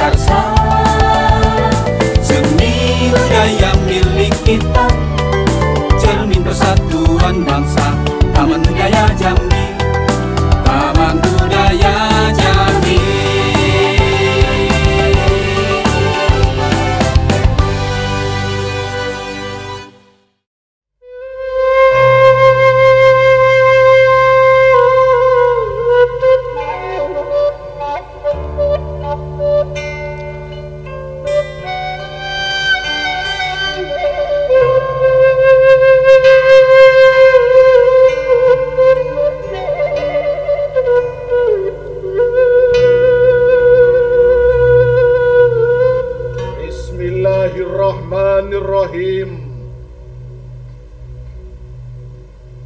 Karsa, seni budaya milik kita, cermin persatuan bangsa. Taman Budaya Jambi, Taman Budaya Jambi.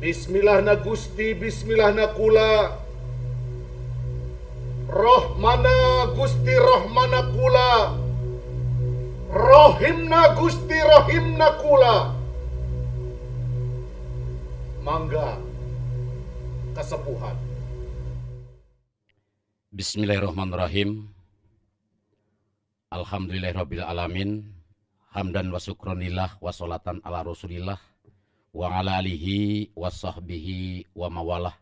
Bismillahna Gusti, bismillahna kula. Rohmana Gusti, rohmana kula. Rohimna Gusti, rohimna kula. Mangga kesepuhan. Bismillahirrahmanirrahim. Alhamdulillahirabbil alamin. Hamdan wa syukronillah wa sholatan ala Rasulillah wa ala alihi wa sahbihi wa mawalah,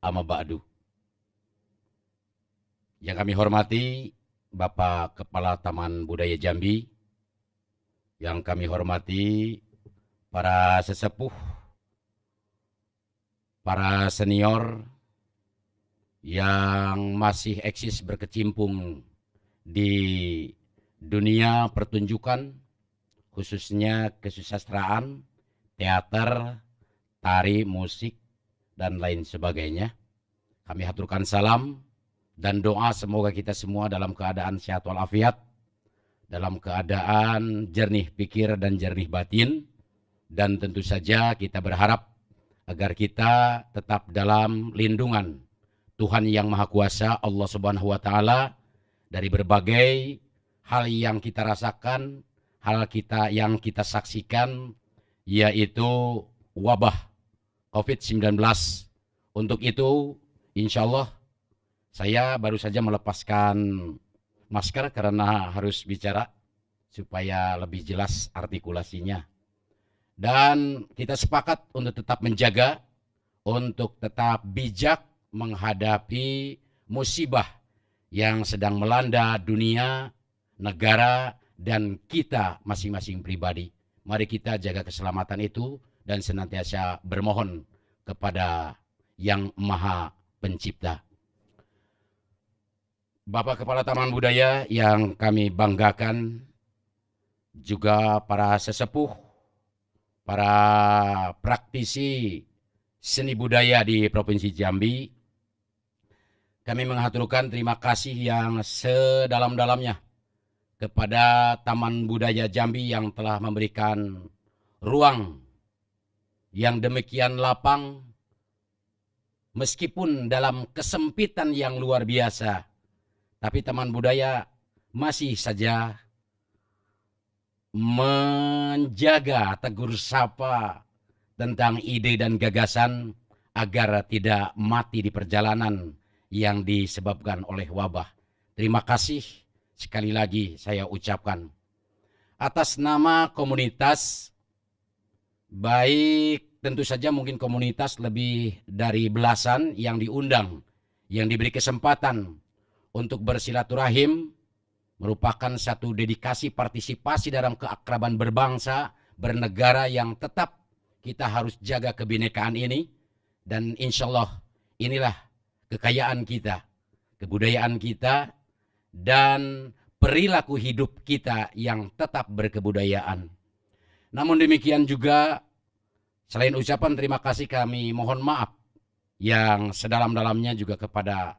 amma ba'du. Yang kami hormati Bapak Kepala Taman Budaya Jambi, yang kami hormati para sesepuh, para senior yang masih eksis berkecimpung di dunia pertunjukan, khususnya kesusastraan, teater, tari, musik, dan lain sebagainya. Kami haturkan salam dan doa semoga kita semua dalam keadaan sehat walafiat, dalam keadaan jernih pikir dan jernih batin, dan tentu saja kita berharap agar kita tetap dalam lindungan Tuhan yang Maha Kuasa, Allah Subhanahu wa Ta'ala, dari berbagai hal yang kita rasakan, hal yang kita saksikan, yaitu wabah COVID-19. Untuk itu, insya Allah, saya baru saja melepaskan masker karena harus bicara supaya lebih jelas artikulasinya. Dan kita sepakat untuk tetap menjaga, untuk tetap bijak menghadapi musibah yang sedang melanda dunia, negara, dan kita masing-masing pribadi. Mari kita jaga keselamatan itu dan senantiasa bermohon kepada Yang Maha Pencipta. Bapak Kepala Taman Budaya yang kami banggakan, juga para sesepuh, para praktisi seni budaya di Provinsi Jambi, kami mengaturkan terima kasih yang sedalam-dalamnya kepada Taman Budaya Jambi yang telah memberikan ruang yang demikian lapang, meskipun dalam kesempitan yang luar biasa, tapi Taman Budaya masih saja menjaga tegur sapa tentang ide dan gagasan agar tidak mati di perjalanan yang disebabkan oleh wabah. Terima kasih sekali lagi saya ucapkan atas nama komunitas, baik tentu saja mungkin komunitas lebih dari belasan yang diundang, yang diberi kesempatan untuk bersilaturahim, merupakan satu dedikasi partisipasi dalam keakraban berbangsa, bernegara yang tetap kita harus jaga kebinekaan ini. Dan insya Allah inilah kekayaan kita, kebudayaan kita, dan perilaku hidup kita yang tetap berkebudayaan. Namun demikian juga, selain ucapan terima kasih, kami mohon maaf yang sedalam-dalamnya juga kepada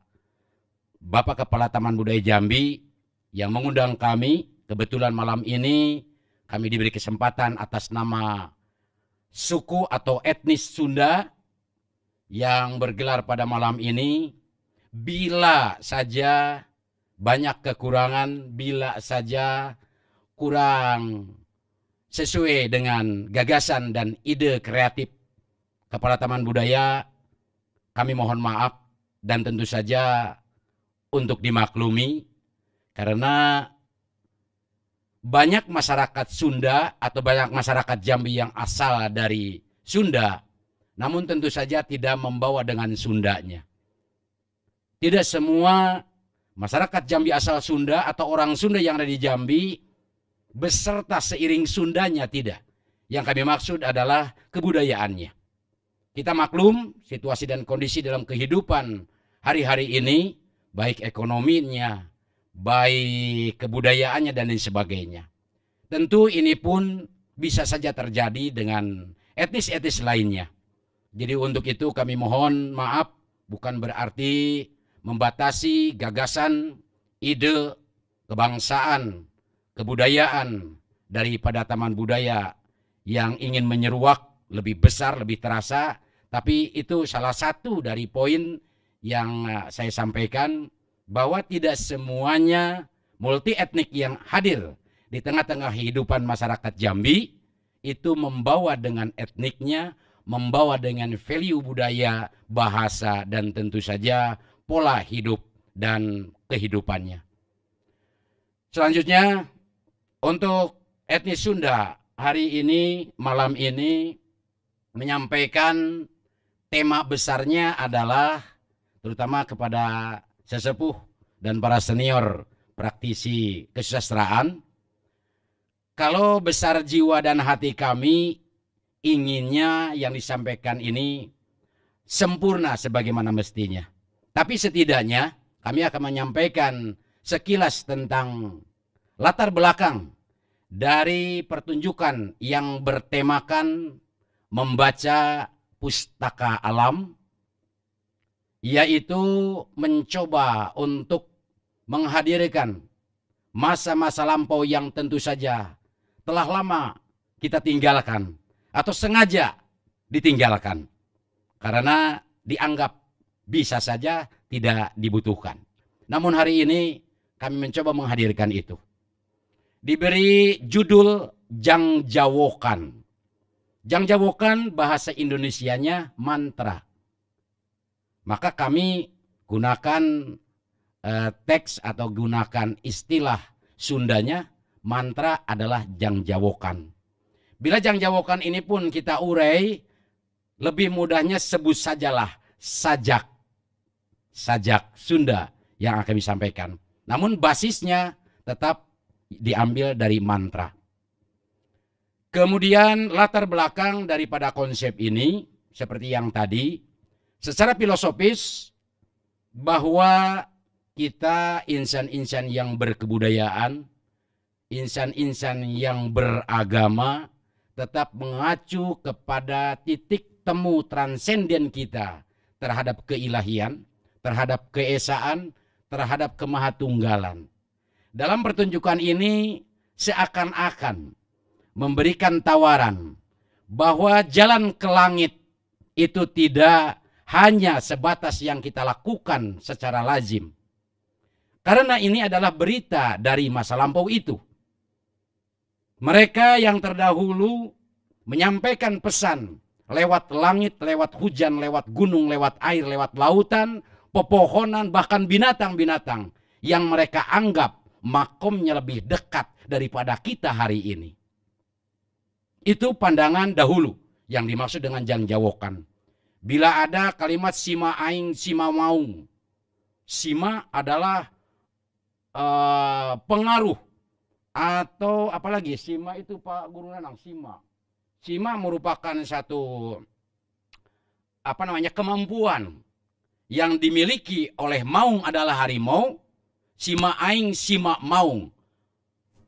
Bapak Kepala Taman Budaya Jambi yang mengundang kami. Kebetulan malam ini kami diberi kesempatan atas nama suku atau etnis Sunda yang bergelar pada malam ini. Bila saja banyak kekurangan, bila saja kurang sesuai dengan gagasan dan ide kreatif Kepala Taman Budaya, kami mohon maaf dan tentu saja untuk dimaklumi. Karena banyak masyarakat Sunda atau banyak masyarakat Jambi yang asal dari Sunda, namun tentu saja tidak membawa dengan Sundanya. Tidak semua masyarakat Jambi asal Sunda atau orang Sunda yang ada di Jambi beserta seiring Sundanya, tidak. Yang kami maksud adalah kebudayaannya. Kita maklum situasi dan kondisi dalam kehidupan hari-hari ini, baik ekonominya, baik kebudayaannya dan lain sebagainya. Tentu ini pun bisa saja terjadi dengan etnis-etnis lainnya. Jadi untuk itu kami mohon maaf, bukan berarti membatasi gagasan, ide, kebangsaan, kebudayaan daripada Taman Budaya yang ingin menyeruak lebih besar, lebih terasa. Tapi itu salah satu dari poin yang saya sampaikan, bahwa tidak semuanya multi etnik yang hadir di tengah-tengah kehidupan masyarakat Jambi itu membawa dengan etniknya, membawa dengan value budaya, bahasa, dan tentu saja pola hidup dan kehidupannya. Selanjutnya, untuk etnis Sunda hari ini, malam ini menyampaikan tema besarnya adalah terutama kepada sesepuh dan para senior praktisi kesusastraan. Kalau besar jiwa dan hati kami inginnya yang disampaikan ini sempurna sebagaimana mestinya. Tapi setidaknya kami akan menyampaikan sekilas tentang latar belakang dari pertunjukan yang bertemakan membaca pustaka alam, yaitu mencoba untuk menghadirkan masa-masa lampau yang tentu saja telah lama kita tinggalkan atau sengaja ditinggalkan karena dianggap bisa saja tidak dibutuhkan. Namun hari ini kami mencoba menghadirkan itu. Diberi judul Jangjawokan. Jangjawokan bahasa Indonesianya mantra. Maka kami gunakan teks atau gunakan istilah Sundanya, mantra adalah Jangjawokan. Bila Jangjawokan ini pun kita urai, lebih mudahnya sebut sajalah sajak. Sajak Sunda yang akan kami sampaikan. Namun basisnya tetap diambil dari mantra. Kemudian latar belakang daripada konsep ini seperti yang tadi, secara filosofis bahwa kita insan-insan yang berkebudayaan, insan-insan yang beragama tetap mengacu kepada titik temu transenden kita terhadap keilahian, terhadap keesaan, terhadap kemahatunggalan. Dalam pertunjukan ini seakan-akan memberikan tawaran bahwa jalan ke langit itu tidak hanya sebatas yang kita lakukan secara lazim. Karena ini adalah berita dari masa lampau itu. Mereka yang terdahulu menyampaikan pesan lewat langit, lewat hujan, lewat gunung, lewat air, lewat lautan, pepohonan, bahkan binatang-binatang yang mereka anggap makomnya lebih dekat daripada kita hari ini. Itu pandangan dahulu yang dimaksud dengan Jangjawokan. Bila ada kalimat sima aing sima maung. Sima adalah pengaruh atau apalagi sima itu Pak Guru Nanang, sima. Sima merupakan satu kemampuan yang dimiliki oleh maung adalah harimau. Sima aing sima maung.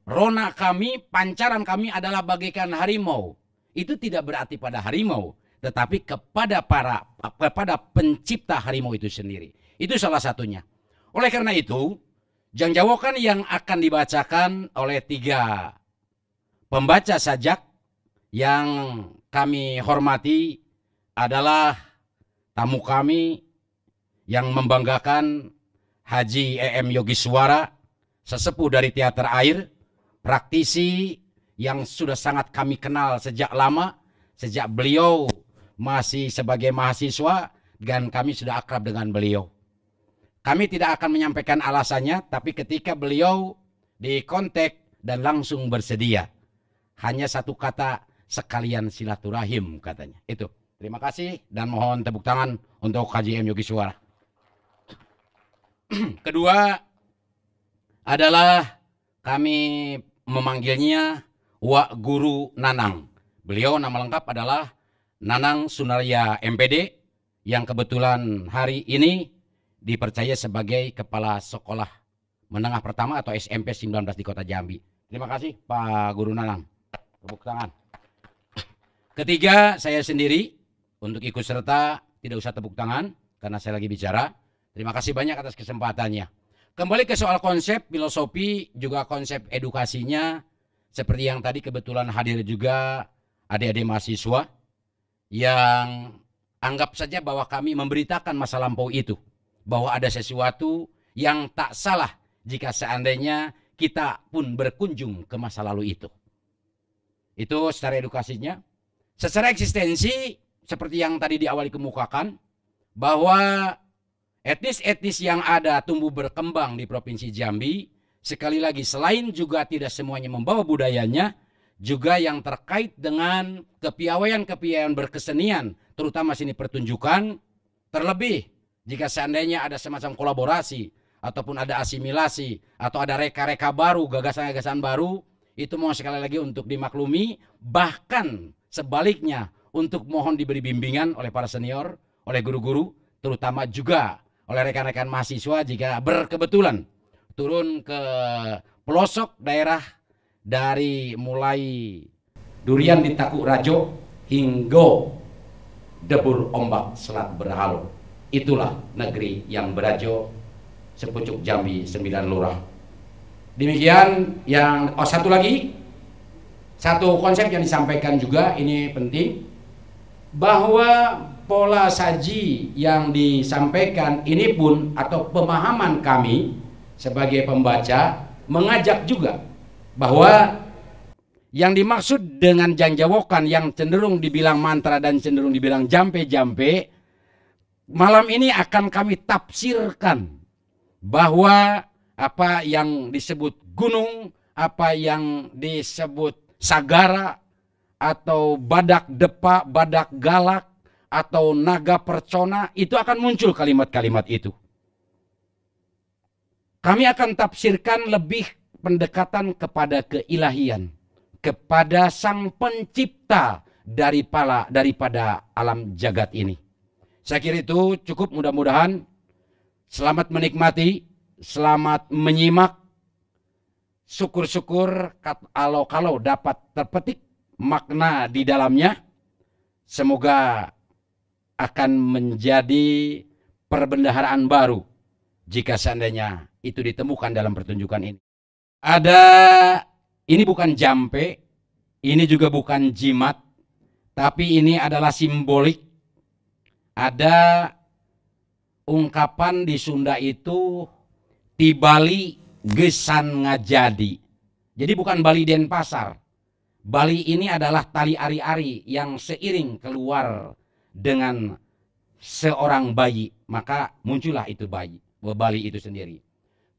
Rona kami, pancaran kami adalah bagaikan harimau. Itu tidak berarti pada harimau, tetapi kepada pencipta harimau itu sendiri. Itu salah satunya. Oleh karena itu, Jangjawokan yang akan dibacakan oleh 3 pembaca sajak yang kami hormati adalah tamu kami yang membanggakan, Haji E.M. Yogiswara, sesepuh dari teater air, praktisi yang sudah sangat kami kenal sejak lama, sejak beliau masih sebagai mahasiswa dan kami sudah akrab dengan beliau. Kami tidak akan menyampaikan alasannya, tapi ketika beliau dikontak dan langsung bersedia. Hanya satu kata, sekalian silaturahim katanya. Itu. Terima kasih dan mohon tepuk tangan untuk Haji M. Yogiswara. Kedua adalah kami memanggilnya Wak Guru Nanang. Beliau nama lengkap adalah Nanang Sunaria MPD yang kebetulan hari ini dipercaya sebagai Kepala Sekolah Menengah Pertama atau SMP 19 di Kota Jambi. Terima kasih Pak Guru Nanang. Tepuk tangan. Ketiga, saya sendiri untuk ikut serta, tidak usah tepuk tangan karena saya lagi bicara. Terima kasih banyak atas kesempatannya. Kembali ke soal konsep, filosofi, juga konsep edukasinya. Seperti yang tadi kebetulan hadir juga adik-adik mahasiswa yang anggap saja bahwa kami memberitakan masa lampau itu. Bahwa ada sesuatu yang tak salah jika seandainya kita pun berkunjung ke masa lalu itu. Itu secara edukasinya. Secara eksistensi, seperti yang tadi di awal dikemukakan, bahwa etnis-etnis yang ada tumbuh berkembang di Provinsi Jambi, sekali lagi selain juga tidak semuanya membawa budayanya, juga yang terkait dengan kepiawaian-kepiawaian berkesenian, terutama sini pertunjukan, terlebih jika seandainya ada semacam kolaborasi, ataupun ada asimilasi, atau ada reka-reka baru, gagasan-gagasan baru, itu mohon sekali lagi untuk dimaklumi, bahkan sebaliknya untuk mohon diberi bimbingan oleh para senior, oleh guru-guru, terutama juga oleh rekan-rekan mahasiswa jika berkebetulan turun ke pelosok daerah dari mulai Durian di Takuk Rajo hingga Debur Ombak Selat Berhalu. Itulah negeri yang berajo sepucuk Jambi 9 lurah. Demikian yang satu lagi, satu konsep yang disampaikan juga ini penting, bahwa pola saji yang disampaikan ini pun atau pemahaman kami sebagai pembaca mengajak juga bahwa yang dimaksud dengan janjawokan yang cenderung dibilang mantra dan cenderung dibilang jampe-jampe, malam ini akan kami tafsirkan bahwa apa yang disebut gunung, apa yang disebut sagara, atau badak depa, badak galak, atau naga percona, itu akan muncul kalimat-kalimat itu. Kami akan tafsirkan lebih pendekatan kepada keilahian, kepada sang pencipta daripada alam jagat ini. Saya kira itu cukup, mudah-mudahan selamat menikmati, selamat menyimak. Syukur-syukur kalau dapat terpetik makna di dalamnya, semoga akan menjadi perbendaharaan baru jika seandainya itu ditemukan dalam pertunjukan ini. Ini bukan jampe, ini juga bukan jimat, tapi ini adalah simbolik. Ada ungkapan di Sunda itu tibali gesan ngajadi. Jadi bukan Bali Denpasar. Bali ini adalah tali ari-ari yang seiring keluar dengan seorang bayi, maka muncullah itu bayi, Bali itu sendiri.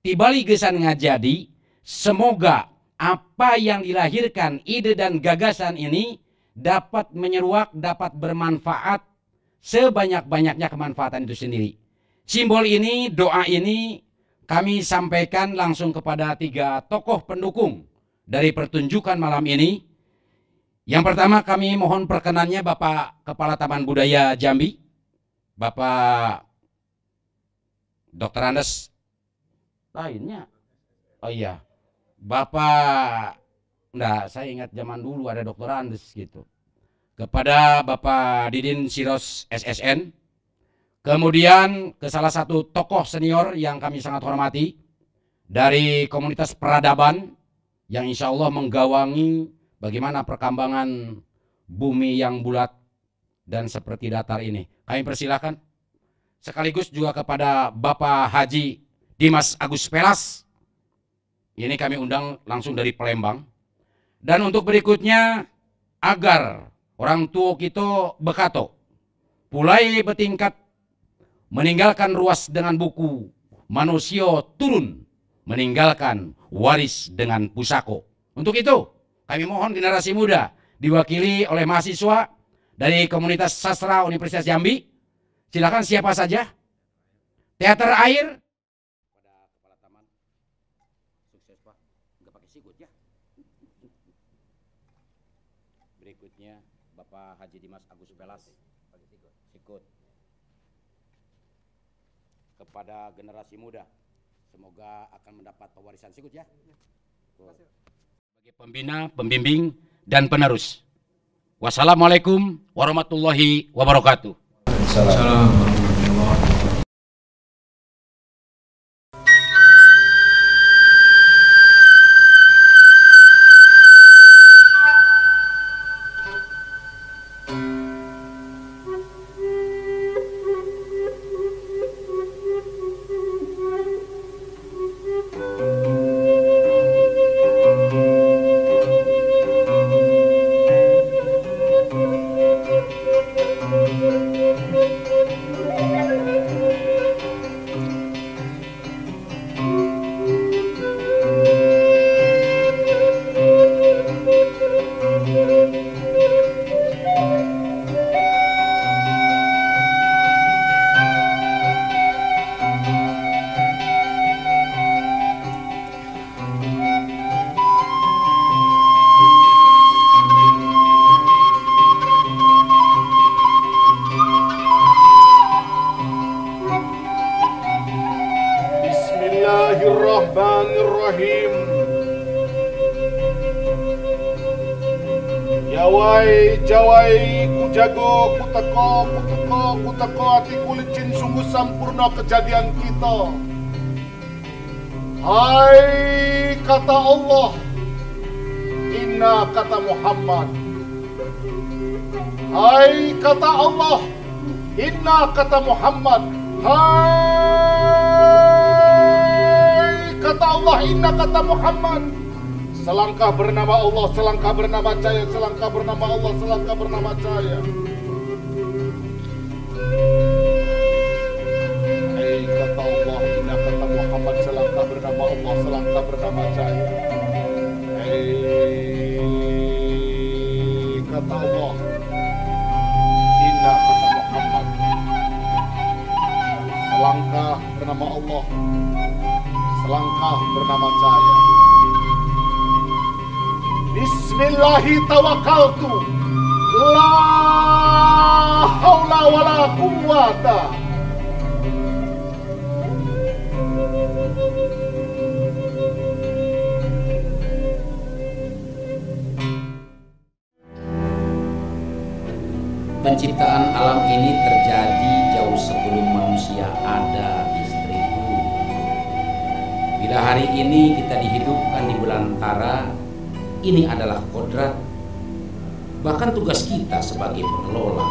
Tibali gesan ngajadi, semoga apa yang dilahirkan, ide dan gagasan ini dapat menyeruak, dapat bermanfaat sebanyak-banyaknya kemanfaatan itu sendiri. Simbol ini, doa ini kami sampaikan langsung kepada 3 tokoh pendukung dari pertunjukan malam ini. Yang pertama kami mohon perkenannya Bapak Kepala Taman Budaya Jambi, Bapak Dr. Andes. Lainnya, oh iya, Bapak, enggak, saya ingat zaman dulu ada Dr. Andes gitu. Kepada Bapak Didin Siros SSN. Kemudian ke salah satu tokoh senior yang kami sangat hormati dari komunitas peradaban yang insya Allah menggawangi bagaimana perkembangan bumi yang bulat dan seperti datar ini. Kami persilahkan. Sekaligus juga kepada Bapak Haji Dimas Agus Pelas. Ini kami undang langsung dari Palembang. Dan untuk berikutnya, agar orang tua kita bekato, pulai bertingkat meninggalkan ruas dengan buku manusia turun meninggalkan waris dengan pusako. Untuk itu, kami mohon generasi muda diwakili oleh mahasiswa dari komunitas sastra Universitas Jambi. Silakan siapa saja. Teater air. Pada kepala taman. Sukses Pak. Enggak pakai sikut ya. Berikutnya Bapak Haji Dimas Agus Pelas. Pakai sikut. Kepada generasi muda, semoga akan mendapat pewarisan sikut ya. Sebagai pembina, pembimbing, dan penerus. Wassalamualaikum warahmatullahi wabarakatuh. Assalamualaikum. Bismillahirrahmanirrahim. Jawai ku jago ku teko hatiku licin sungguh sampurna kejadian kita. Hai kata Allah, inna kata Muhammad. Hai kata Allah, inna kata Muhammad. Hai kata Allah, inna kata Muhammad. Selangkah bernama Allah, selangkah bernama Cahaya, selangkah bernama Allah, selangkah bernama Cahaya. Hai kata Allah, inna kata Muhammad, selangkah bernama Allah, selangkah bernama Cahaya. Hai kata Allah, inna kata Muhammad, selangkah bernama Allah, selangkah bernama Cahaya. Bismillahi tawakkaltu, la haula wala quwwata. Penciptaan alam ini terjadi jauh sebelum manusia ada, istriku. Bila hari ini kita dihidupkan di belantara, ini adalah kodrat, bahkan tugas kita sebagai pengelola.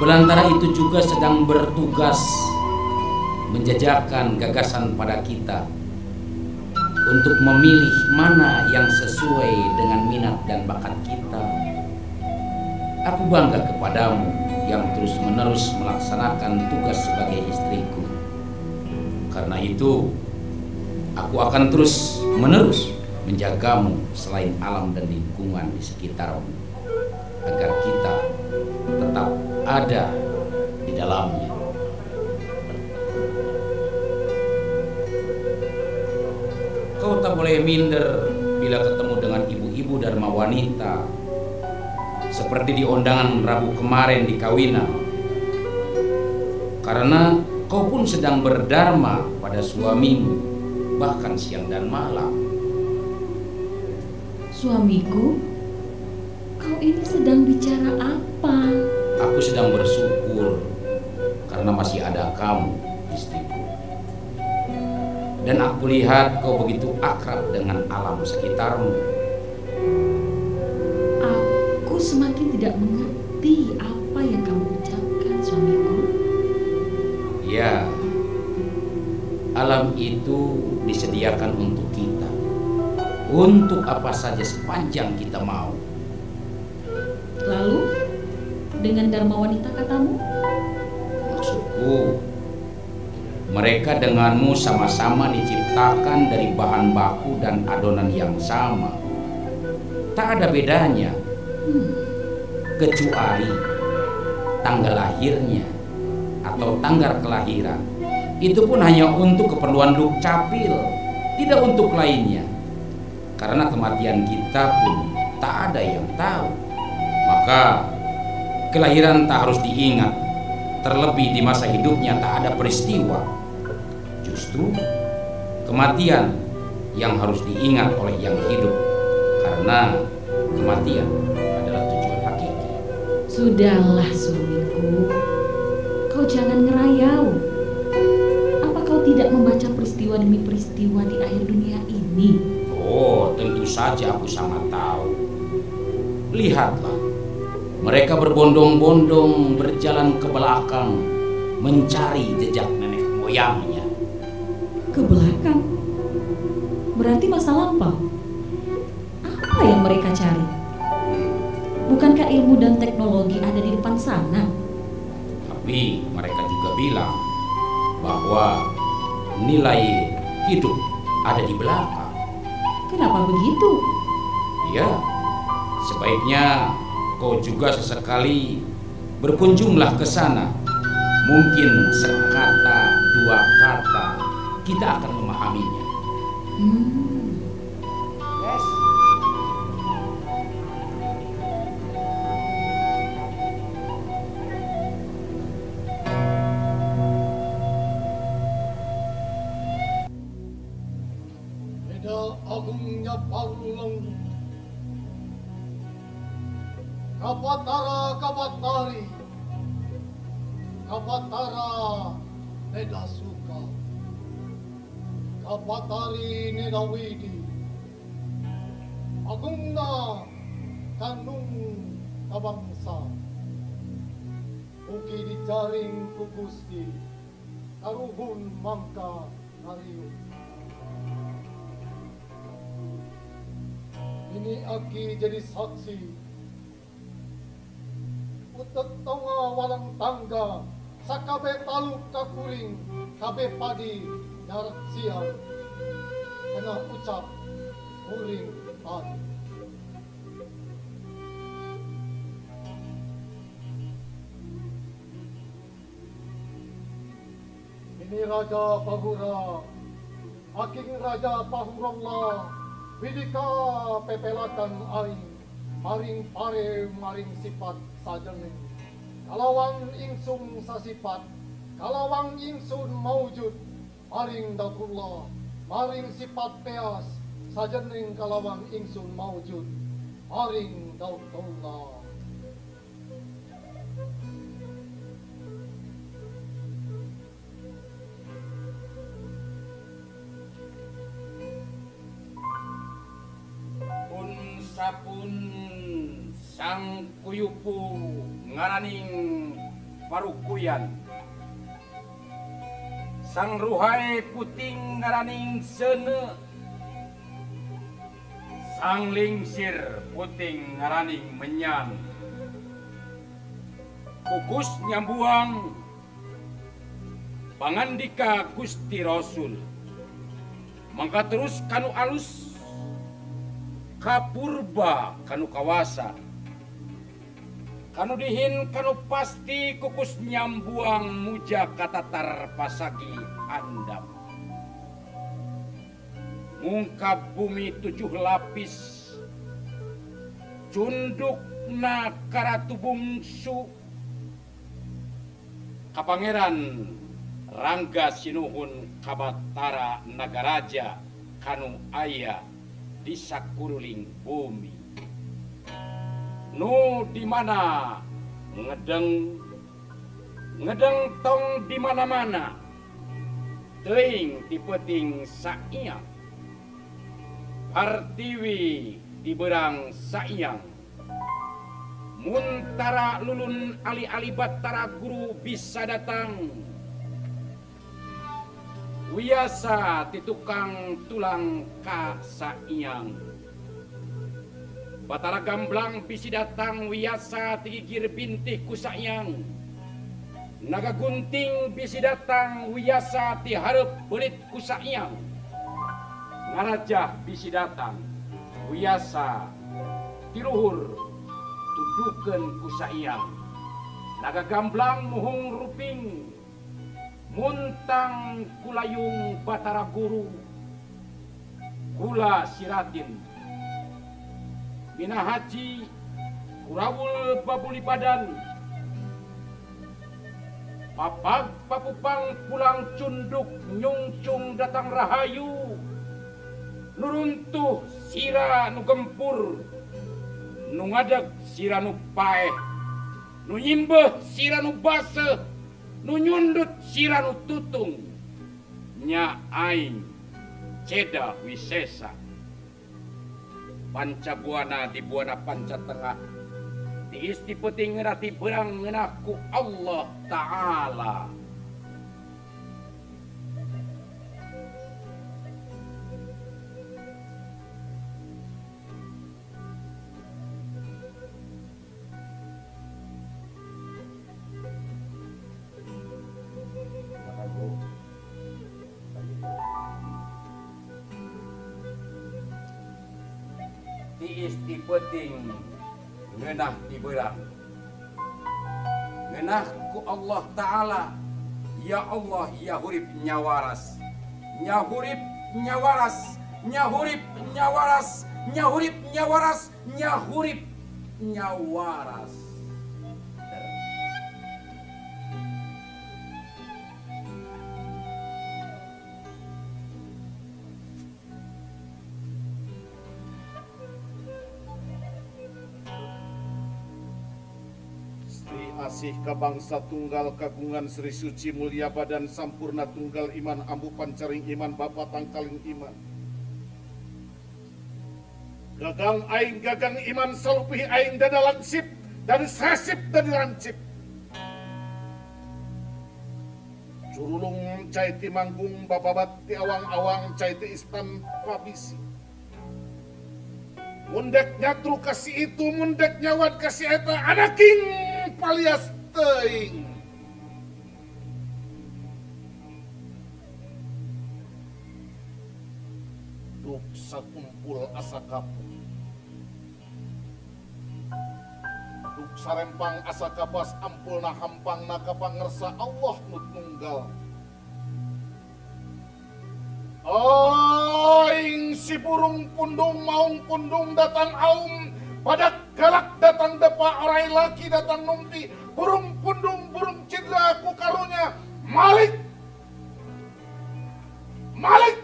Belantara itu juga sedang bertugas menjajakan gagasan pada kita untuk memilih mana yang sesuai dengan minat dan bakat kita. Aku bangga kepadamu yang terus-menerus melaksanakan tugas sebagai istriku. Karena itu, aku akan terus-menerus menjagamu selain alam dan lingkungan di sekitarmu, agar kita tetap ada di dalamnya. Kau tak boleh minder bila ketemu dengan ibu-ibu dharma wanita, seperti di undangan Rabu kemarin di kawinan, karena kau pun sedang berdharma pada suamimu, bahkan siang dan malam. Suamiku, kau ini sedang bicara apa? Aku sedang bersyukur karena masih ada kamu, istriku. Dan aku lihat kau begitu akrab dengan alam sekitarmu. Aku semakin tidak mengerti apa yang kamu ucapkan, suamiku. Ya, alam itu disediakan untuk kita, untuk apa saja sepanjang kita mau. Lalu, dengan dharma wanita katamu? Maksudku, Mereka denganmu sama-sama diciptakan dari bahan baku dan adonan yang sama. Tak ada bedanya, kecuali tanggal lahirnya atau tanggal kelahiran. Itu pun hanya untuk keperluan dukcapil, tidak untuk lainnya. Karena kematian kita pun tak ada yang tahu. Maka kelahiran tak harus diingat. Terlebih di masa hidupnya tak ada peristiwa. Justru kematian yang harus diingat oleh yang hidup. Karena kematian adalah tujuan hakiki. Sudahlah suamiku, kau jangan ngerayau. Apa kau tidak membaca peristiwa demi peristiwa di akhir dunia ini? Oh, tentu saja aku sangat tahu. Lihatlah, mereka berbondong-bondong berjalan ke belakang mencari jejak nenek moyangnya. Ke belakang? Berarti masa lampau. Apa yang mereka cari? Bukankah ilmu dan teknologi ada di depan sana? Tapi mereka juga bilang bahwa nilai hidup ada di belakang. Kenapa begitu? Ya, sebaiknya kau juga sesekali berkunjunglah ke sana. Mungkin sekata dua kata kita akan memahaminya. Yes. Beda agungnya Paruleng, Kapatara Kapatari, Kapatara Neda Suka, Kapatari Neda Widi, Agungna Kanung Kabangsa, Uki dijaring ku Gusti, Karuhun Mangka Nariu. Ini aki jadi saksi utek tonga walang tangga sakabe taluk kakuring kabe padi darat siang kena ucap kuring padi. Ini Raja Pahura, aking Raja Pahurallah, Widika pepelatan aing, maring pare maring sifat sajening. Kalawang ingsun sasifat, kalawang ingsun maujud, maring datullah, maring sifat peas, sajening kalawang ingsun maujud, maring datullah. Sapun sang kuyupu ngaraning parukuyan, sang ruhai puting ngaraning sene, sang lingsir puting ngaraning menyan, kukus nyambuang pangandika Gusti Rasul, mangka terus kanu alus kapurba kanu kawasa, kanu dihin kanu pasti kukus nyambuang muja katatar pasagi andam, mungkap bumi 7 lapis, cunduk na karatu bungsu, kapangeran Rangga Sinuhun Kabatara Nagaraja kanu aya di sakuruling bumi. Nu di mana ngedeng tong di mana-mana, teuing di peuting saiyang, Partiwi di berang saiyang, muntara lulun ali-ali batara guru bisa datang, wiasa ti tukang tulang ka saiyang, batara gamblang bisi datang wiasa ti gigir bintih ku saiyang, naga gunting bisi datang wiyasa ti hareup beulit ku saiyang. Ngarajah bisi datang wiyasa ti luhur tudukeun ku saiyang. Naga gamblang muhung ruping muntang kulayung Batara Guru kula siratin Bina haji kurawul babuli badan papag papupang pulang cunduk nyungcung datang rahayu nuruntuh sira nu gempur nu ngadag sira nu paeh nu nyimbeuh sira nu baseuh nu nyundut sira nu tutung nya aing Ceda Wisesa Pancabuana di buana panca tengah tiis di peuting ngeunah berang ngeunah ku Allah Ta'ala. Tiis di peuting ngeunah di beurang ngeunah ku Allah Ta'ala. Ya Allah ya hurip nyawaras nyahurip nyawaras nyahurip nyawaras nyahurip nyawaras nyahurip nyawaras. Asih ka bangsa tunggal kagungan Sri Suci Mulia Badan Sampurna Tunggal Iman Ambu Pancaring Iman Bapa Tangkaling Iman gagang aing gagang iman salupih aing dada langsip dari sasip dari lancip curulung cai ti manggung bababat ti awang-awang cai ti istan pabisi mundek nyatru kasih itu mundek nyawat kasih eta anaking palias teuing duk sakumpul asa kapu duk sarempang asa kabas ampulna hampangna ka pangersa Allah nu tunggal. Aing si burung pundung maung pundung datang aum pada galak datang depa orai laki datang numpi burung pundung burung cidra ku karunya Malik Malik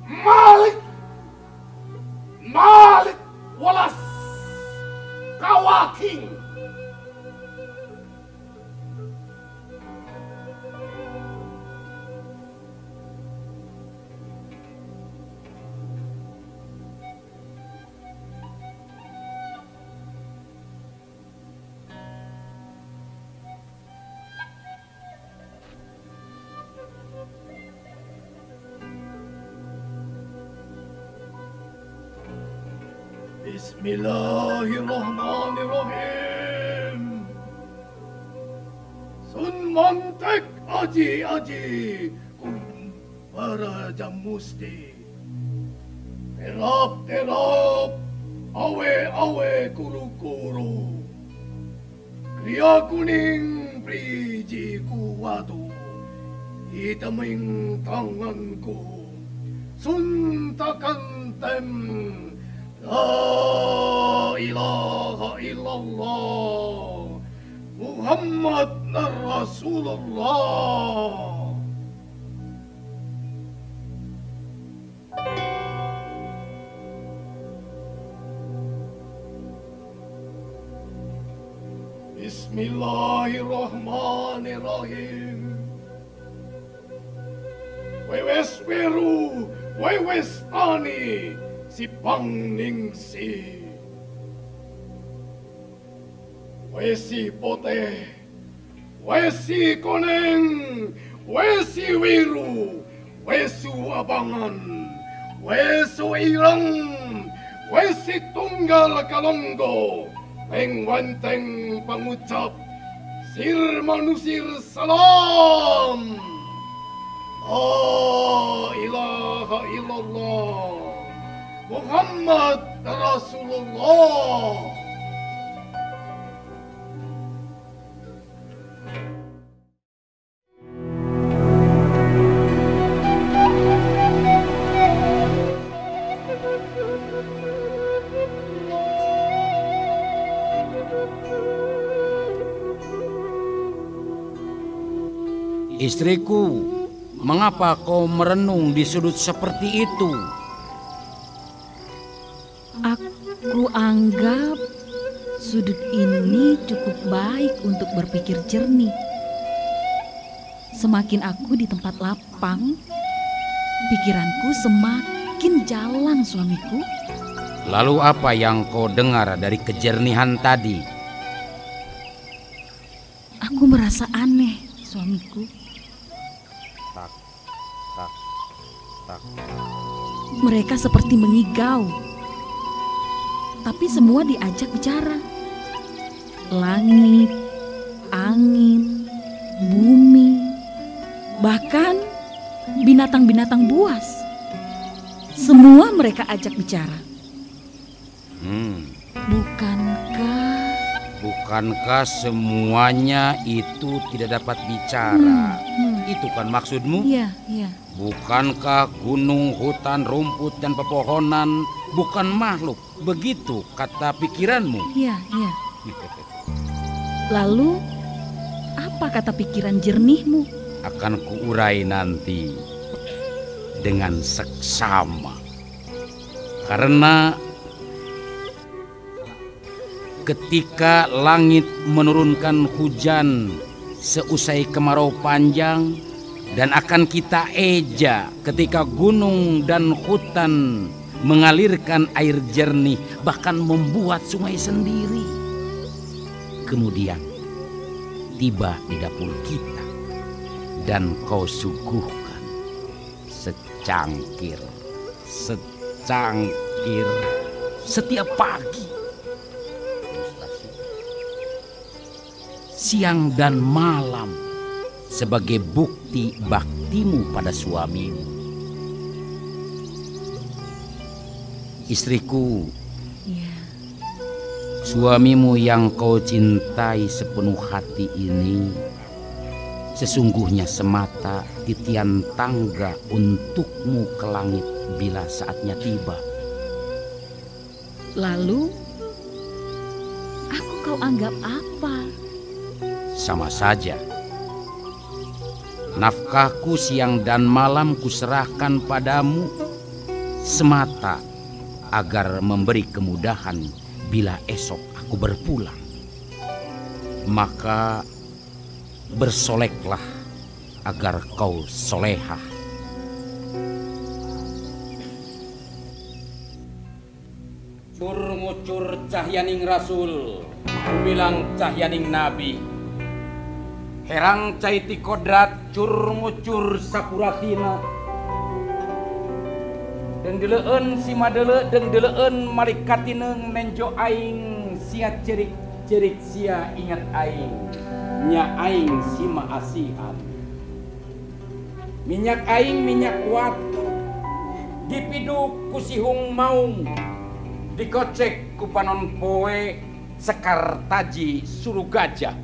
Malik Malik walas kawaking. Bismillahirrahmanirrahim. Sun mantek aji-aji para jamusti. Terap-terap awe-awe kuru-kuru. Kriya kuning priji kuwatu. Hitaming tanganku. Sun takantem. La ilaha illallah Muhammad Rasulullah. Bismillahirrahmanirrahim. Wewes weru, wewes tani si pangningsi wesi pote wesi koneng wesi wiru wesu abangan wesu irang wesi tunggal kalonggo pengwanteng pangucap Sir manusir salam. La ilaha illallah. Muhammad Rasulullah. Istriku, mengapa kau merenung di sudut seperti itu? Aku anggap sudut ini cukup baik untuk berpikir jernih. Semakin aku di tempat lapang, pikiranku semakin jalan, suamiku. Lalu apa yang kau dengar dari kejernihan tadi? Aku merasa aneh, suamiku. Tak, tak, tak. Mereka seperti mengigau. Tapi semua diajak bicara. Langit, angin, bumi, bahkan binatang-binatang buas. Semua mereka ajak bicara. Bukankah semuanya itu tidak dapat bicara? Itu kan maksudmu? Iya. Bukankah gunung, hutan, rumput, dan pepohonan bukan makhluk? Begitu kata pikiranmu? Iya. Lalu, apa kata pikiran jernihmu? Akan kuurai nanti dengan seksama. Karena ketika langit menurunkan hujan seusai kemarau panjang, dan akan kita eja ketika gunung dan hutan mengalirkan air jernih, bahkan membuat sungai sendiri. Kemudian tiba di dapur kita dan kau suguhkan secangkir setiap pagi, siang dan malam, sebagai bukti baktimu pada suamimu. Istriku, Iya. Suamimu yang kau cintai sepenuh hati ini sesungguhnya semata titian tangga untukmu ke langit bila saatnya tiba. Lalu, aku kau anggap apa? Sama saja. Nafkahku siang dan malam kuserahkan padamu semata agar memberi kemudahan bila esok aku berpulang. Maka bersoleklah agar kau solehah. Cur-ngucur cahyaning Rasul, kumilang cahyaning Nabi. Herang caiti kodrat cur-ngucur sapuratina. Deng deleun si madele, deng deleun marikatineng nenjo aing sia cerik-cerik sia ingat aing. Nya aing si maasihan. Minyak aing minyak watu, dipiduk ku sihung maung, dikocek ku panon poe sekar taji suruh gajah.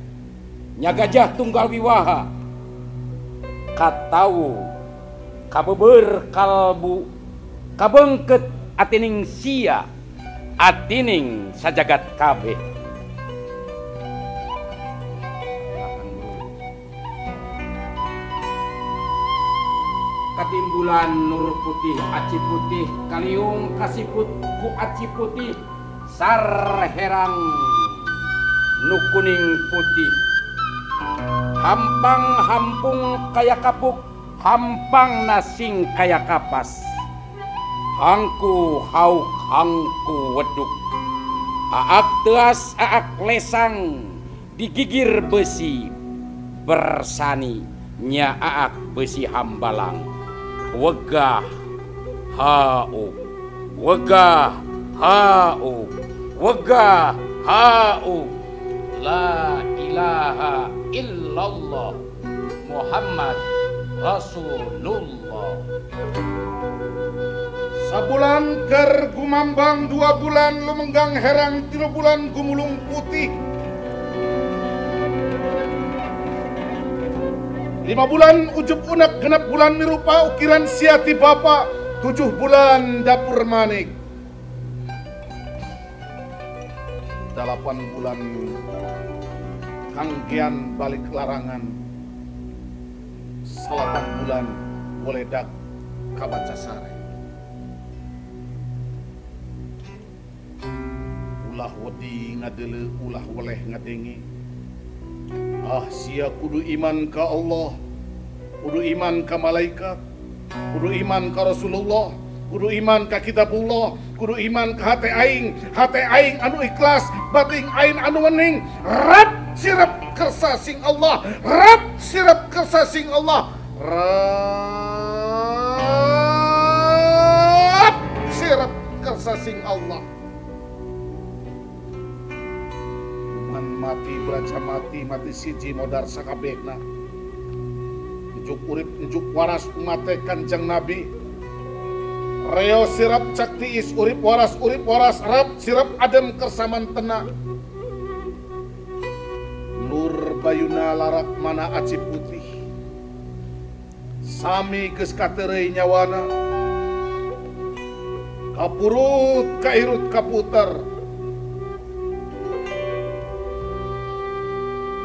Nya gajah tunggal wiwaha, katau kabeber kalbu, kabengket atining sia, atining sajagat kabeh. Katimbulan nur putih aci putih, kaliung kasiput ku aci putih, sar herang nu kuning putih. Hampang hampung kaya kapuk, hampang nasing kaya kapas. Hangku hauk hangku weduk, aak teas aak lesang, digigir besi bersani, nya aak besi hambalang. Wegah hau, wegah hau, wegah hau. La ilaha illallah Muhammad Rasulullah. Sabulan ker gumambang 2 bulan lumenggang herang 3 bulan gumulung putih. 5 bulan ujub unak genap bulan mirupa ukiran siati bapa 7 bulan dapur manik. 8 bulan kanggian balik larangan. 8 bulan boledak kabaca sare. Ulah wedi ngadele ulah weleh ngadengi. Sia kudu iman ka Allah, kudu iman ka malaikat, kudu iman ka Rasulullah, kudu iman ka kitabullah, kudu iman ka hate aing anu ikhlas, bating aing anu wening. Rap sirap kersa sing Allah, rap sirap kersa sing Allah, rap sirap kersa sing Allah. Mati beraja mati siji modar sakabehna. Njuk urip njuk waras umate Kanjeng Nabi. Reo sirap cak tiis urip waras rap sirap adem kersaman tena. Nur bayuna larak mana aci putih. Sami geus katereuy nyawana. Kapurut kairut kaputer.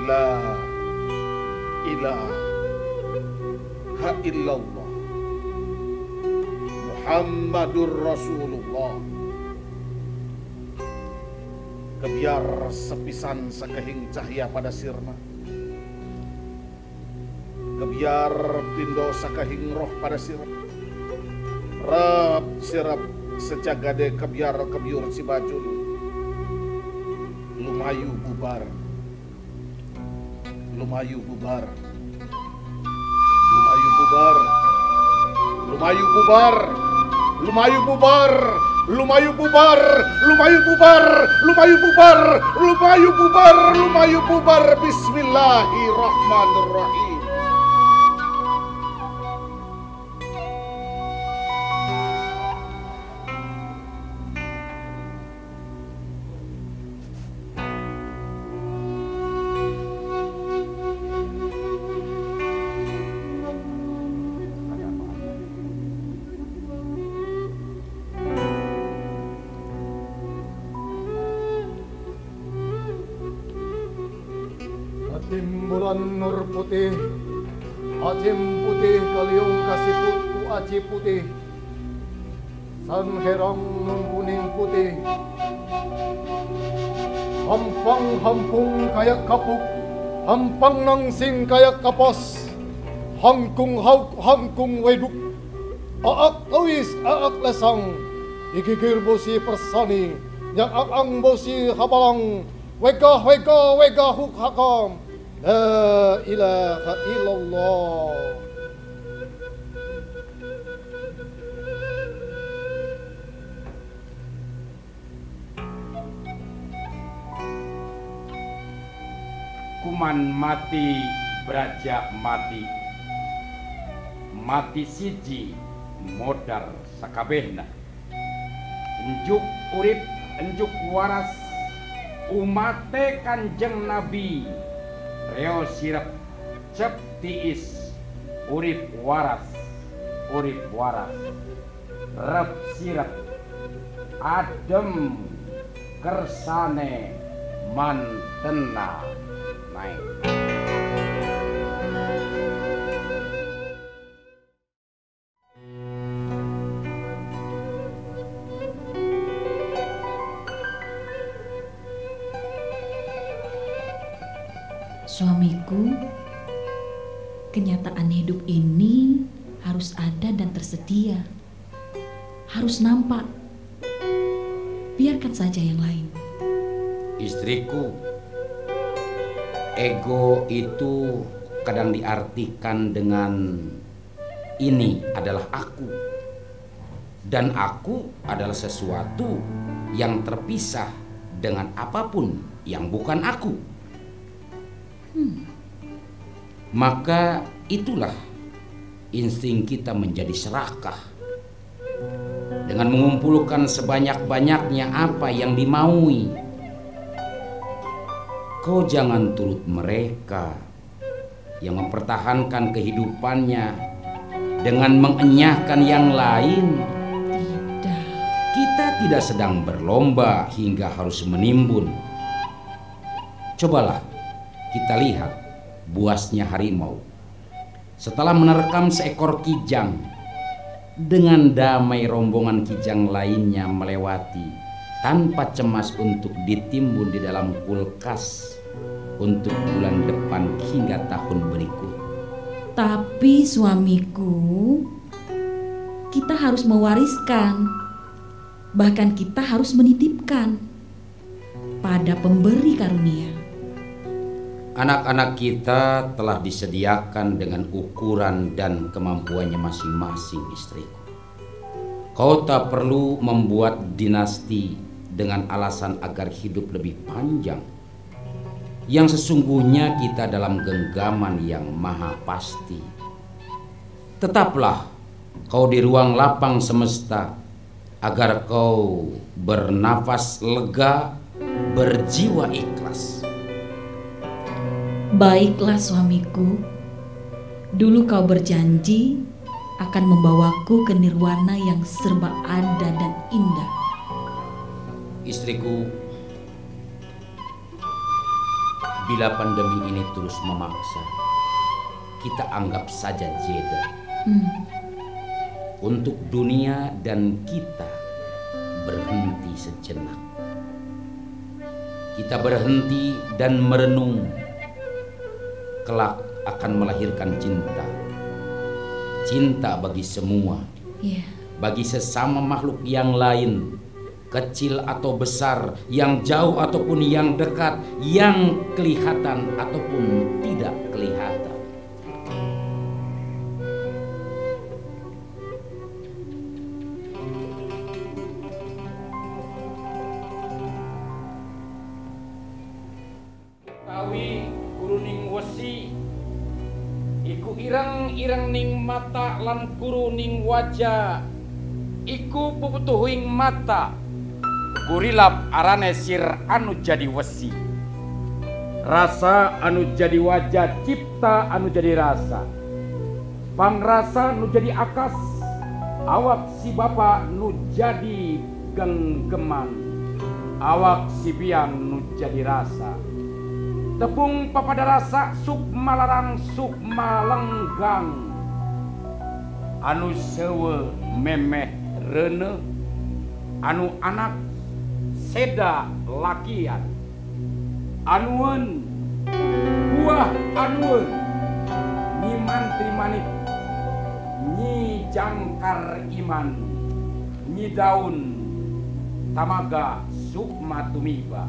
La ilaha illallah Muhammadur Rasulullah. Kebiar sepisan sakehing cahya pada sirna, kebiar pindo sakehing roh pada sirna. Rap sirap sejagade kebiar kebiur si bajul. Lumayu bubar, lumayu bubar, lumayu bubar, lumayu bubar, lumayu bubar, lumayu bubar, lumayu bubar, lumayu bubar, lumayu bubar, lumayu bubar. Bismillahirrahmanirrahim. Timbulan nur putih, acim putih kaliung kasiput ku aci putih, san herang kuning putih, hampang hampung kayak kapuk, hampang nangsing kayak kapas, hangkung hauk hangkung weduk, aak tawis aak lesang, igigir bosi persani, yang aang bosi habalang, wega huk hakam. La ilaha illallah. Kuman mati beraja mati, mati siji modar sakabehna. Enjuk urip enjuk waras umate Kanjeng Nabi. Reo sirap cep tiis urip waras rep sirap adem kersane mantena naik. Suamiku, kenyataan hidup ini harus ada dan tersedia. Harus nampak. Biarkan saja yang lain. Istriku, ego itu kadang diartikan dengan ini adalah aku. Dan aku adalah sesuatu yang terpisah dengan apapun yang bukan aku. Maka itulah insting kita menjadi serakah. Dengan mengumpulkan sebanyak-banyaknya apa yang dimaui, kau jangan turut mereka yang mempertahankan kehidupannya dengan mengenyahkan yang lain. Tidak. Kita tidak sedang berlomba hingga harus menimbun. Cobalah kita lihat buasnya harimau. Setelah menerkam seekor kijang, dengan damai rombongan kijang lainnya melewati tanpa cemas untuk ditimbun di dalam kulkas untuk bulan depan hingga tahun berikut. Tapi suamiku, kita harus mewariskan, bahkan kita harus menitipkan pada pemberi karunia. Anak-anak kita telah disediakan dengan ukuran dan kemampuannya masing-masing, istriku. Kau tak perlu membuat dinasti dengan alasan agar hidup lebih panjang. Yang sesungguhnya kita dalam genggaman yang maha pasti. Tetaplah kau di ruang lapang semesta agar kau bernafas lega, berjiwa ikhlas. Baiklah suamiku, dulu kau berjanji akan membawaku ke nirwana yang serba ada dan indah. Istriku, bila pandemi ini terus memaksa, kita anggap saja jeda. Untuk dunia dan kita berhenti sejenak. Kita berhenti dan merenung. Kelak akan melahirkan cinta. Cinta bagi semua. Bagi sesama makhluk yang lain, kecil atau besar, yang jauh ataupun yang dekat, yang kelihatan ataupun tidak kelihatan. Tawi kuruning wesi, iku ireng-ireng ning mata lan kuru ning wajah, iku puputuhing mata. Kurilap arane sir anu jadi wesi, rasa anu jadi wajah, cipta anu jadi rasa, pangrasa nu jadi akas, awak si bapa nu jadi genggeman, awak si biang nu jadi rasa. Tepung papada rasa sukma larang sukma lenggang, anu sewe memeh rene, anu anak seda lakian, anuun buah anuun nyi mantri manik, nyi jangkar iman, nyi daun tamaga sukma tumiba.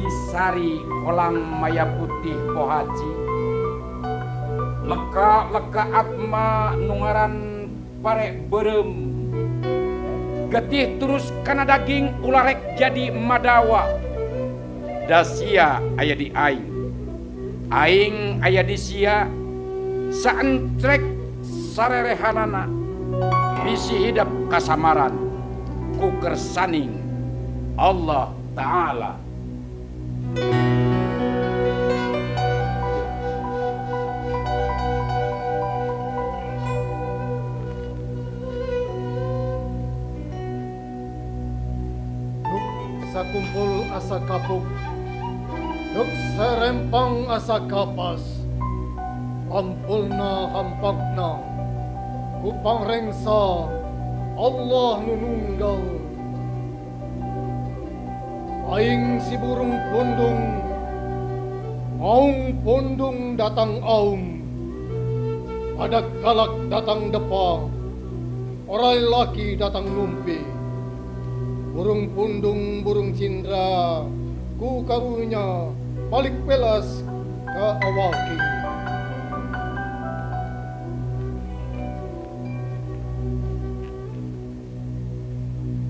Disari kolang maya putih pohaci, leka atma nungaran parek berem, getih terus kana daging ularek jadi madawa. Dasia aya di aing aya di sia, saentrek sarerehanana bisi hidup kasamaran ku kersaning Allah Ta'ala. Sakumpul asa kapuk, duk serempang asa kapas, ampulna hampakna, kupang rengsa Allah nununggal. Aing si burung pundung, maung pundung datang aum, adak galak datang depa, orai laki datang numpi. Burung pundung, burung cindra, ku karunya balik pelas ke awaki.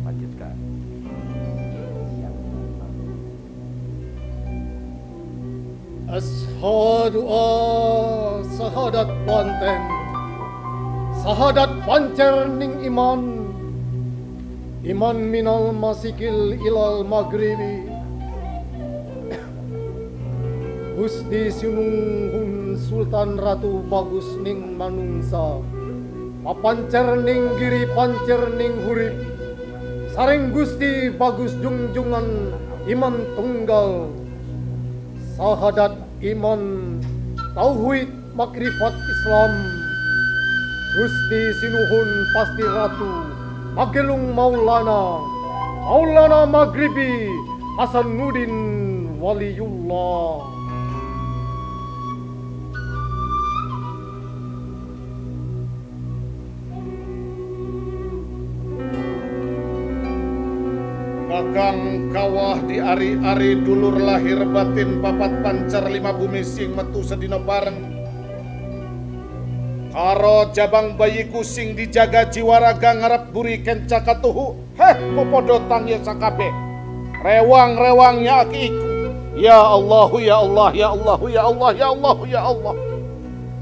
Lanjutkan. Ashadu sahadat panten, sahadat pancer ning iman, iman minal masikil ilal maghribi. Gusti Sinuhun Sultan Ratu bagus ning manungsa, papancer ning giri pancer ning hurip. Saring Gusti bagus jungjungan iman tunggal, sahadat iman tauhid makrifat Islam. Gusti Sinuhun pasti ratu Magelung Maulana, Maulana Maghribi Hasanuddin Waliullah. Kakang kawah di ari-ari dulur lahir batin papat pancar lima bumi sing metu sedina bareng. Karo jabang bayiku sing dijaga jiwa raga ngarep buri kenca katuhu. Heh popodo tangye sakabe. Rewang-rewangnya aki iku. Ya Allah, ya Allah, ya Allah, ya Allah, ya Allah, ya Allah.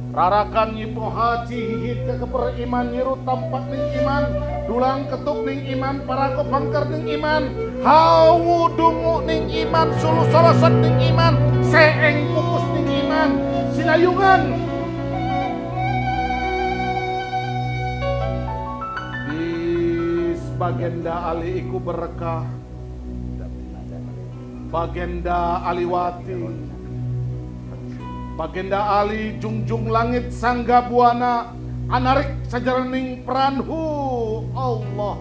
Rarakan nyipo haji hihit ke keperiman nyiru tampak ning iman, dulang ketuk ning iman, parako bangkar ning iman, hawu dungu ning iman, sulu sorosot ning iman, seeng kukus ning iman, sinayungan. Bis bagenda ali iku berkah, bagenda aliwati, bagenda ali jungjung langit sangga buana, anarik sajarening peranhu Allah.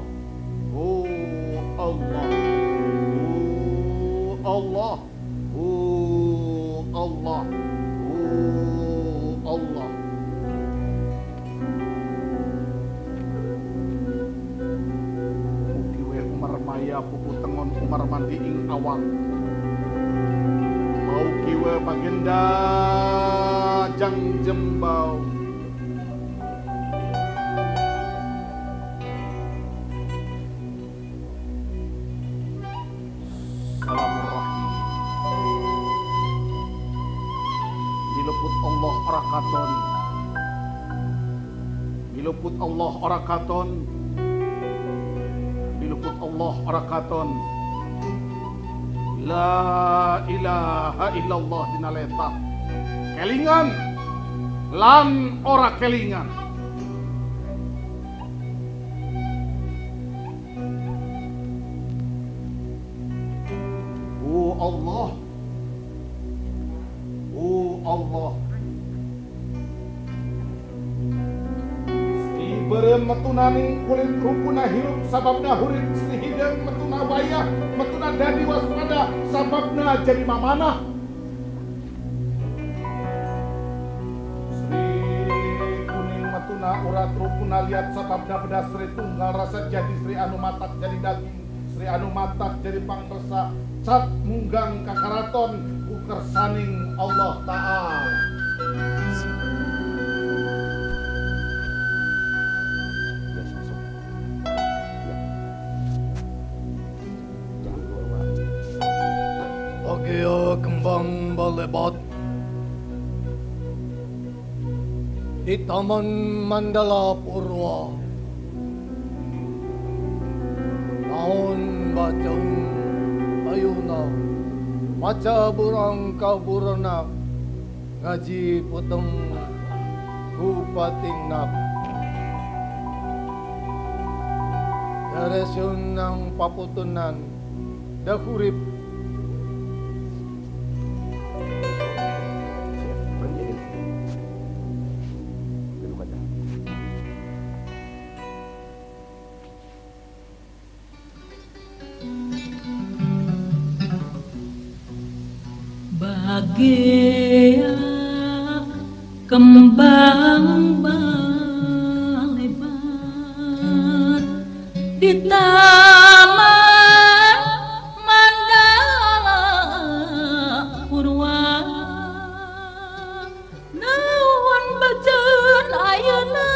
Allah. Allah. Allah. Allah. Mugi we Umar Maya pupu tengon Umar mandi ing awang. Mau kiwe bagenda jang jembau. Salamurrahim. Diluput Allah ora katon. Diluput Allah ora katon. Diluput Allah ora katon. La ilaha illallah dinaleta kelingan lan ora kelingan. Allah, Allah. Sri berem metunani kulit rupuna hirup sababna hurit, Sri hideng metuna wayah metuna dadi waspada sababna jadi mamanah. Sri kuning metuna urat rupuna liat sababna bedas Sri tunggal rasa jadi Sri anu matak jadi daging, Sri anu matak jadi pangpersa, cat munggang kakaraton ukersaning Allah Ta'ala. Agya kembang balebat di Taman Mandala Purwa. Naon bacaung ayuna maca burang kaburana ngaji potong kupating nap. Daresun nang paputunan dahurip bahagia kembang balebat di Taman Mandala Purwa. Naon bacan ayeuna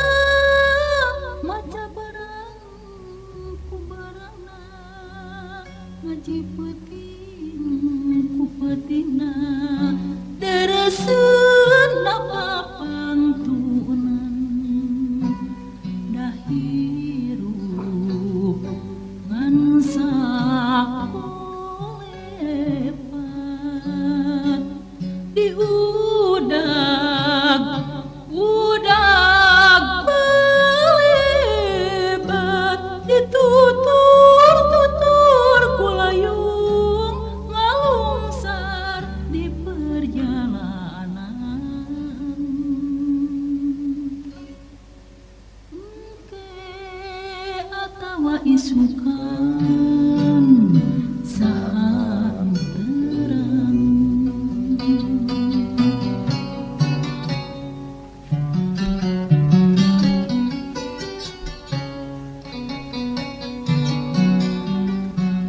maca barang ku barangna ngaji peuting ku peutingna.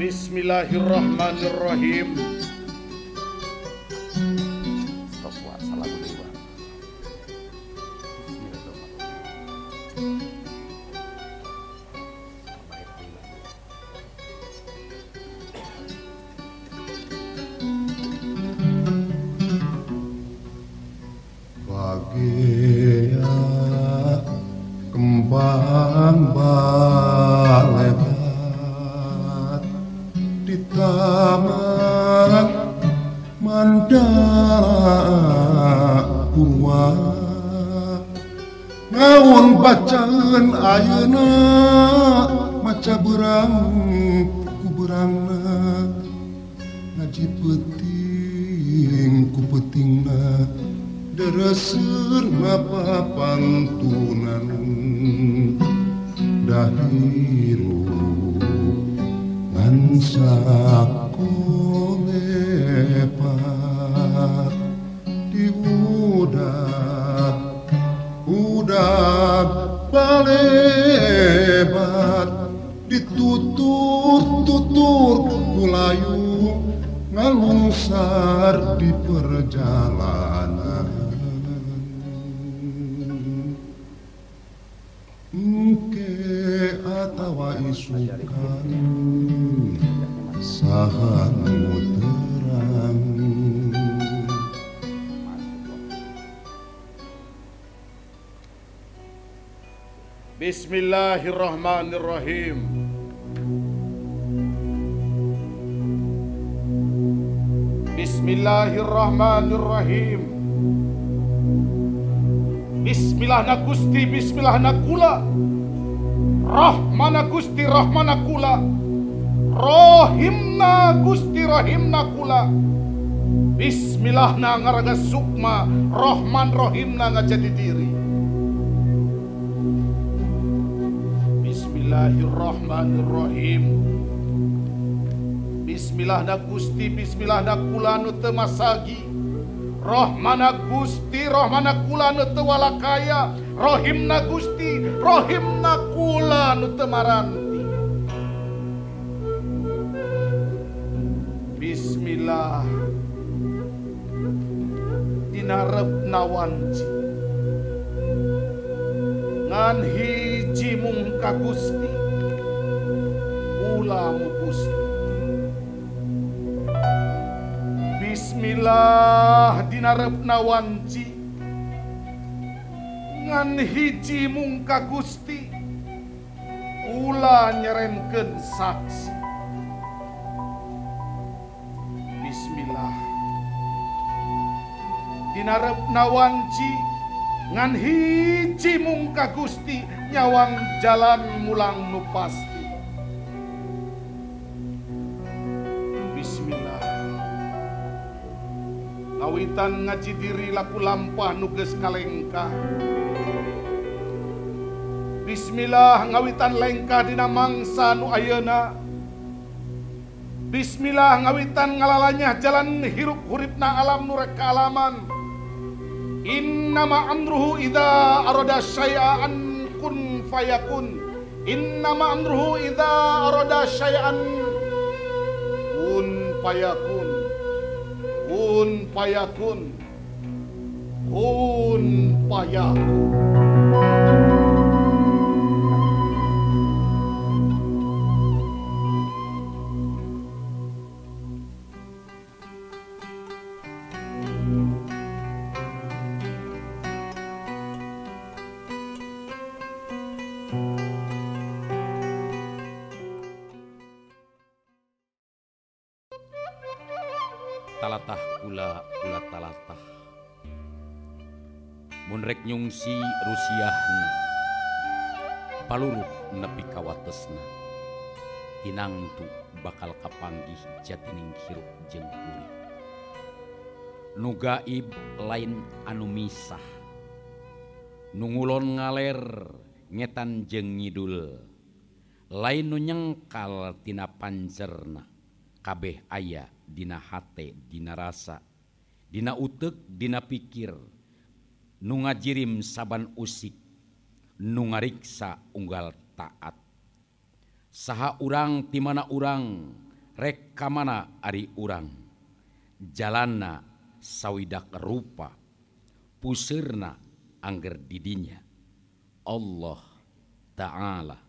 Bismillahirrahmanirrahim. Bagia kembang balebat di taman mandala purwa ngaun bacaan ayeuna maca berang ku berangna ngaji peting ku petingna dereser ngapa pantunan dahiru ngan sakolepat di udah balebat ditutur kulayu ngalungsar di perjalanan engke atawa isukan saha nu terang. Bismillahirrahmanirrahim. Bismillahirrahmanirrahim. Bismillah na Gusti, bismillah na kula. Rahmana Gusti, rahmana kula. Rohimna Gusti, rohimna kula. Bismillah na ngaraga sukma, Rahman rohimna ngajadi diri. Bismillahirrahmanirrahim. Bismillah na Gusti, bismillah na kula nu teu masagi. Rahmana Gusti, rahmana kula nu teu walakaya. Rohimna Gusti, rohimna kula nu teu maranti. Bismillah dina repna wanci ngan hiji mung ka Gusti ulah mu Gusti. Bismillah dina repna wanci ngan hiji mung ka Gusti ulah nyerenkeun saksi. Bismillah dina repna wanci ngan hiji mung ka Gusti nyawang jalan mulang nu pasti. Bismillah ngawitan ngaji diri laku lampah nu geus kalengkah. Bismillah ngawitan lengkah dina mangsa nu ayeuna. Bismillah ngawitan ngalalanyah jalan hirup huripna alam nu rek kaalaman. Innama amruhu idza arada syai'an kun fayakun. Innama amruhu idza arada syai'an kun fayakun. Kun fayakun. Kun fayakun. talatah kula talatah. Mun rek nyungsi rusiahna paluruh nepi ka watesna. Tinangtu bakal kapanggih jatining hirup jeung urip. Nu gaib lain anu misah. Nu ngulon ngaler ngetan jeung ngidul. Lain nu nyengkal tina pancerna. Kabeh aya dina hate, dina rasa, dina utek, dina pikir. Nu ngajirim saban usik, nu ngariksa unggal taat. Saha urang ti mana urang, rek ka mana ari urang. Jalanna sawidak rupa, puseurna angger didinya Allah Ta'ala.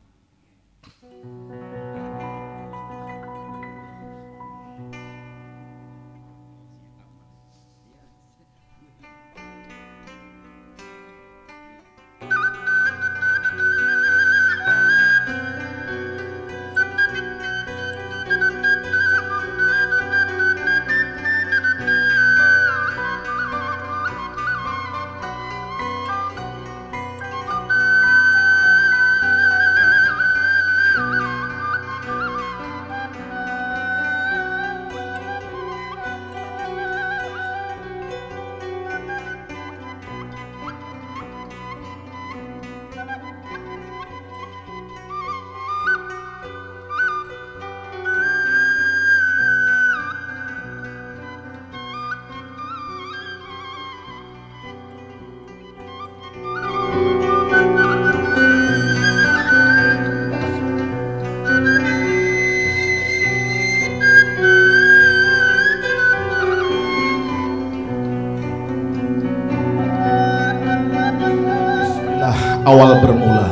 Awal bermula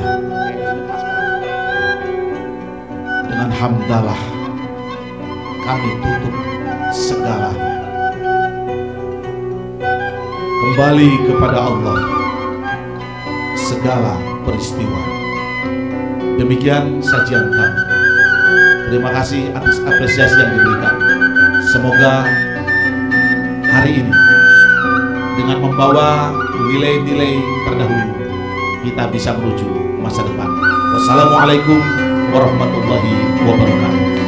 dengan hamdalah kami tutup segala. Kembali kepada Allah segala peristiwa. Demikian sajian kami. Terima kasih atas apresiasi yang diberikan. Semoga hari ini dengan membawa nilai-nilai terdahulu kita bisa menuju masa depan. Wassalamualaikum warahmatullahi wabarakatuh.